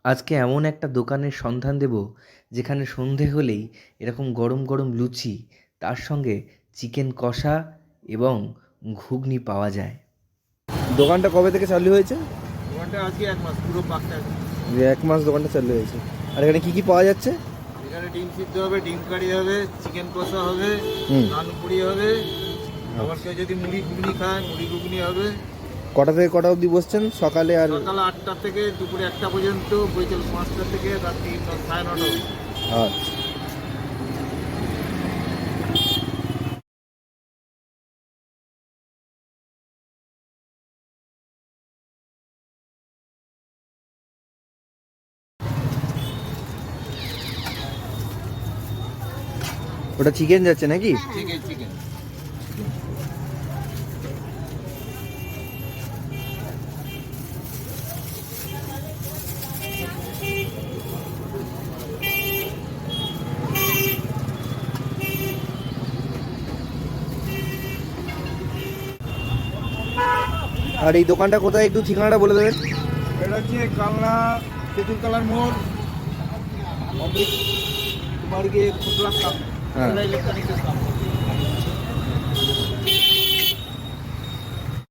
আজকে এমন একটা দোকানের সন্ধান দেব যেখানে সন্ধে হলেই এরকম গরম গরম লুচি, তার সঙ্গে চিকেন কষা এবং ঘুগনি পাওয়া যায়। দোকানটা কবে থেকে চালু হয়েছে? দোকানটা আজকে 1 মাস পুরো পাকটা। যে 1 মাস দোকানটা চালু হয়েছে। আর এখানে কি কি পাওয়া যাচ্ছে? এখানে ডিম সিদ্ধ হবে, ডিম কারি হবে, চিকেন কষা হবে, হুম। নান পুরি হবে। আবার কেউ যদি মুড়ি ঘুগনি খায় মুড়ি ঘুগনি হবে। কটা থেকে কটা অবধি বসছেন সকালে? আর সকাল 8টা থেকে দুপুরে 1টা পর্যন্ত, বৈকাল 5টা থেকে রাত্রি 9:30 অবধি। আচ্ছা, ওটা চিকেন যাচ্ছে নাকি? Chicken chicken. আর এই দোকানটা কোথায়, একটু ঠিকানাটা বলে দেবেন? এটা হচ্ছে কালনা তেঁতুলতলার মোড়, অমৃত কুমার গিয়ে খুচরা হ্যাঁ। ইলেকট্রনিক্সের সামনে।